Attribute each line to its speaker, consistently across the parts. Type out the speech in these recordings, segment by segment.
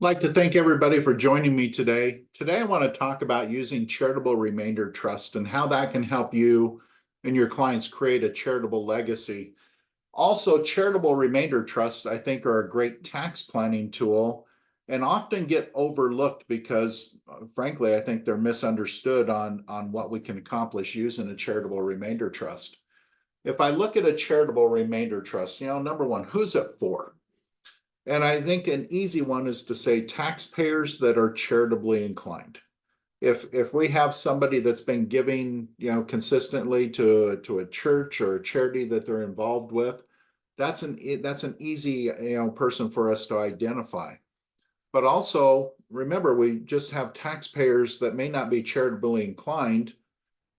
Speaker 1: Like to thank everybody for joining me today. Today, I want to talk about using charitable remainder trust and how that can help you and your clients create a charitable legacy. Also, charitable remainder trusts, I think, are a great tax planning tool and often get overlooked because, frankly, I think they're misunderstood on what we can accomplish using a charitable remainder trust. If I look at a charitable remainder trust, number one, who's it for? And I think an easy one is to say taxpayers that are charitably inclined. If we have somebody that's been giving, consistently to a church or a charity that they're involved with, that's an easy, person for us to identify. But also remember, we just have taxpayers that may not be charitably inclined,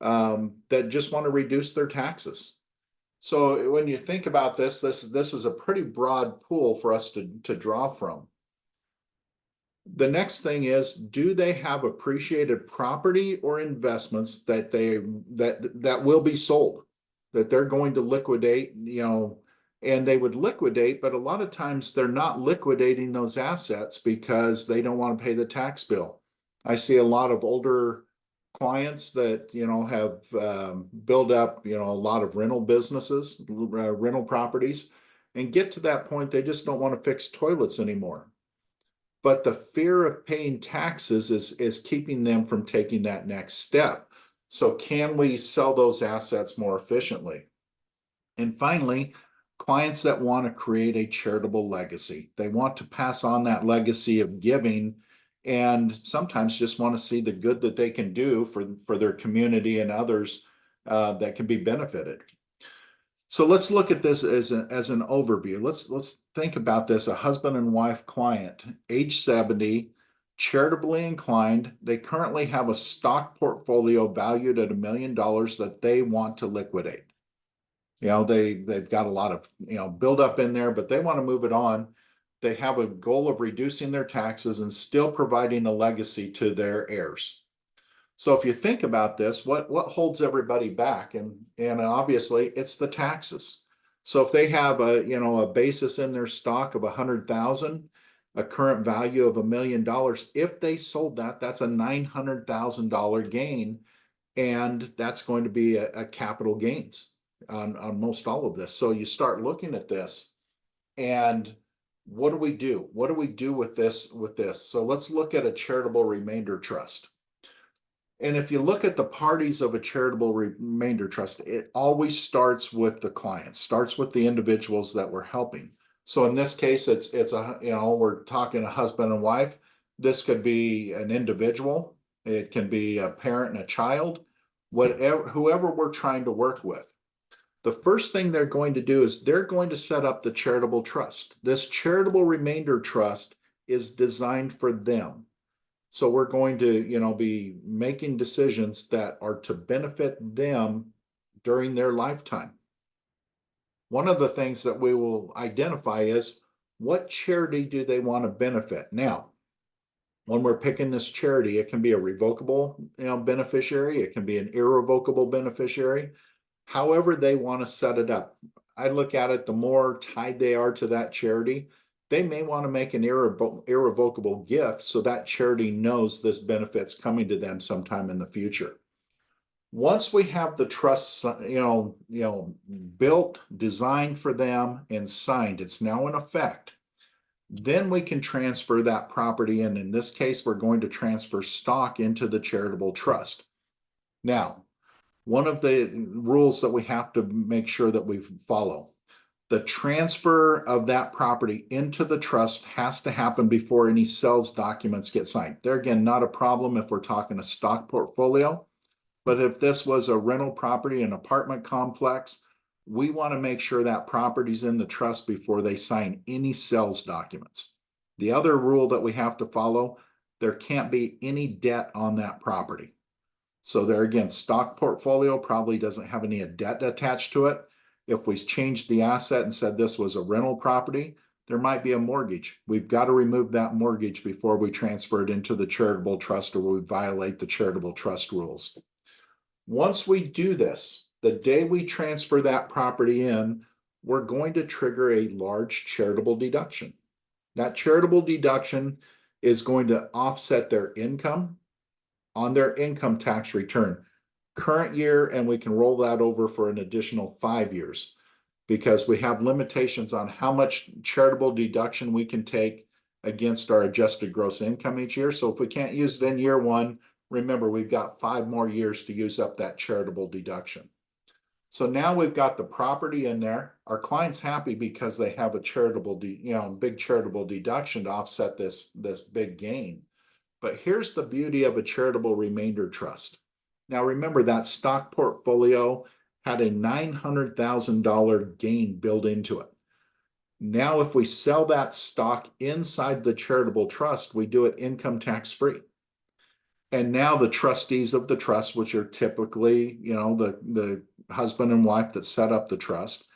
Speaker 1: that just want to reduce their taxes. So when you think about this is a pretty broad pool for us to draw from. The next thing is, do they have appreciated property or investments that will be sold, that they're going to liquidate, and they would liquidate, but a lot of times they're not liquidating those assets because they don't want to pay the tax bill. I see a lot of older clients that, have built up, a lot of rental businesses, rental properties, and get to that point, they just don't want to fix toilets anymore. But the fear of paying taxes is keeping them from taking that next step. So can we sell those assets more efficiently? And finally, clients that want to create a charitable legacy. They want to pass on that legacy of giving and sometimes just want to see the good that they can do for their community and others, that can be benefited. So let's look at this as an overview. Let's think about this. A husband and wife client, age 70, charitably inclined. They currently have a stock portfolio valued at $1 million that they want to liquidate. They've got a lot of, build up in there, but they want to move it on. They have a goal of reducing their taxes and still providing a legacy to their heirs. So if you think about this, what holds everybody back? And obviously it's the taxes. So if they have a basis in their stock of 100,000, a current value of $1 million, if they sold that, that's a $900,000 gain, and that's going to be a capital gains on most all of this. So you start looking at this, and what do we do? What do we do with this? So let's look at a charitable remainder trust. And if you look at the parties of a charitable remainder trust, it always starts with the client, starts with the individuals that we're helping. So in this case, it's we're talking a husband and wife. This could be an individual. It can be a parent and a child, whatever, whoever we're trying to work with. The first thing they're going to do is they're going to set up the charitable trust. This charitable remainder trust is designed for them. So we're going to, be making decisions that are to benefit them during their lifetime. One of the things that we will identify is, what charity do they want to benefit? Now, when we're picking this charity, it can be a revocable, beneficiary. It can be an irrevocable beneficiary. However they want to set it up. I look at it, the more tied they are to that charity, they may want to make an irrevocable gift so that charity knows this benefit's coming to them sometime in the future. Once we have the trust, built, designed for them, and signed, it's now in effect. Then we can transfer that property in this case, we're going to transfer stock into the charitable trust. Now, one of the rules that we have to make sure that we follow, the transfer of that property into the trust has to happen before any sales documents get signed. There again, not a problem if we're talking a stock portfolio, but if this was a rental property, an apartment complex, we want to make sure that property's in the trust before they sign any sales documents. The other rule that we have to follow, there can't be any debt on that property. So there again, stock portfolio probably doesn't have any debt attached to it. If we changed the asset and said this was a rental property, there might be a mortgage. We've got to remove that mortgage before we transfer it into the charitable trust, or we violate the charitable trust rules. Once we do this, the day we transfer that property in, we're going to trigger a large charitable deduction. That charitable deduction is going to offset their income on their income tax return. Current year, and we can roll that over for an additional 5 years because we have limitations on how much charitable deduction we can take against our adjusted gross income each year. So if we can't use it in year one, remember, we've got 5 more years to use up that charitable deduction. So now we've got the property in there. Our client's happy because they have a big charitable deduction to offset this big gain. But here's the beauty of a charitable remainder trust. Now remember, that stock portfolio had a $900,000 gain built into it. Now, if we sell that stock inside the charitable trust, we do it income tax free. And now the trustees of the trust, which are typically, the husband and wife that set up the trust,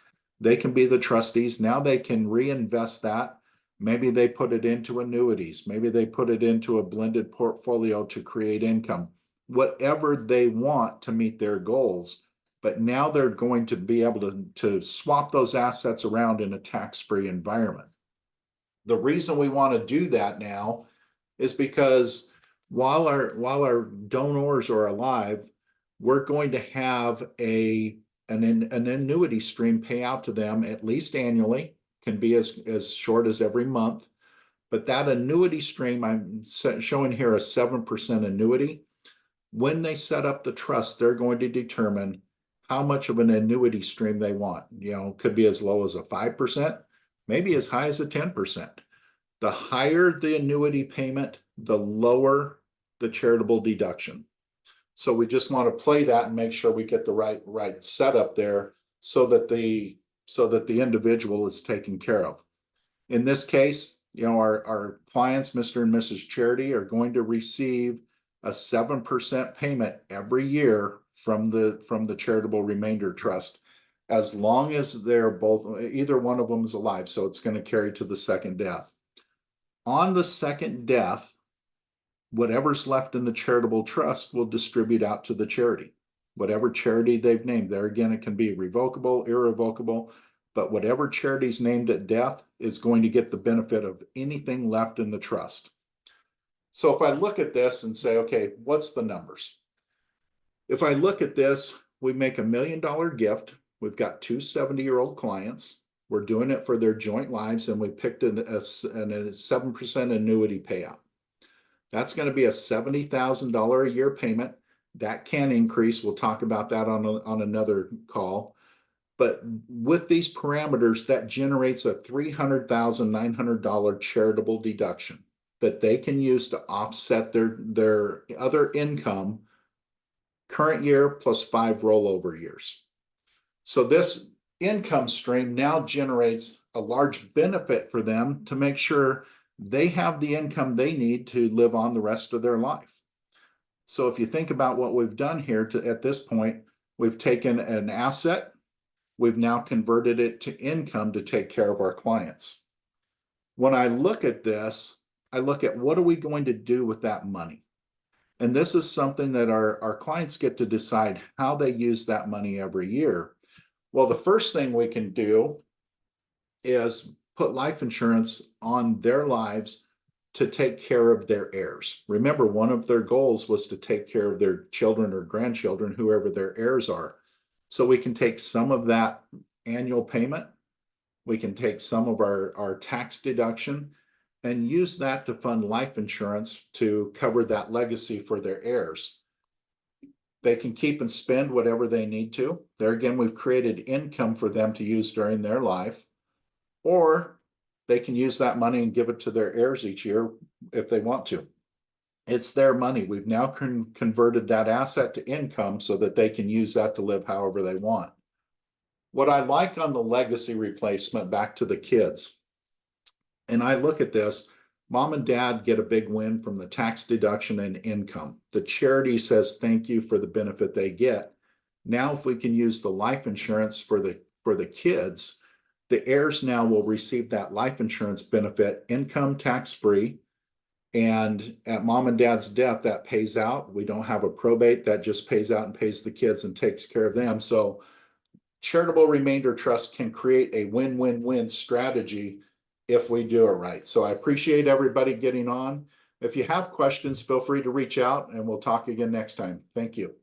Speaker 1: they can be the trustees. Now they can reinvest that. Maybe they put it into annuities. Maybe they put it into a blended portfolio to create income, whatever they want to meet their goals. But now they're going to be able to swap those assets around in a tax-free environment. The reason we want to do that now is because while our donors are alive, we're going to have an annuity stream pay out to them at least annually, can be as short as every month. But that annuity stream, I'm showing here a 7% annuity. When they set up the trust, they're going to determine how much of an annuity stream they want. Could be as low as a 5%, maybe as high as a 10%. The higher the annuity payment, the lower the charitable deduction. So we just want to play that and make sure we get the right setup there so that the individual is taken care of. In this case, our clients, Mr. and Mrs. Charity, are going to receive a 7% payment every year from the Charitable Remainder Trust, as long as either one of them is alive. So it's going to carry to the second death. On the second death, whatever's left in the charitable trust will distribute out to the charity, whatever charity they've named. There again, it can be revocable, irrevocable, but whatever charity's named at death is going to get the benefit of anything left in the trust. So if I look at this and say, okay, what's the numbers? If I look at this, we make $1 million gift. We've got two 70-year-old clients. We're doing it for their joint lives, and we picked a 7% annuity payout. That's going to be a $70,000 a year payment. That can increase. We'll talk about that on another call. But with these parameters, that generates a $300,900 charitable deduction that they can use to offset their other income, current year plus 5 rollover years. So this income stream now generates a large benefit for them to make sure they have the income they need to live on the rest of their life. So if you think about what we've done here at this point, we've taken an asset, we've now converted it to income to take care of our clients. When I look at this, I look at what are we going to do with that money? And this is something that our clients get to decide how they use that money every year. Well, the first thing we can do is put life insurance on their lives to take care of their heirs. Remember, one of their goals was to take care of their children or grandchildren, whoever their heirs are. So we can take some of that annual payment, we can take some of our tax deduction and use that to fund life insurance to cover that legacy for their heirs. They can keep and spend whatever they need to. There again, we've created income for them to use during their life. Or they can use that money and give it to their heirs each year if they want to. It's their money. We've now converted that asset to income so that they can use that to live however they want. What I like on the legacy replacement, back to the kids, and I look at this, mom and dad get a big win from the tax deduction and income. The charity says thank you for the benefit they get. Now, if we can use the life insurance for the kids, the heirs now will receive that life insurance benefit, income tax-free, and at mom and dad's death, that pays out. We don't have a probate, that just pays out and pays the kids and takes care of them. So Charitable Remainder Trust can create a win-win-win strategy if we do it right. So I appreciate everybody getting on. If you have questions, feel free to reach out and we'll talk again next time. Thank you.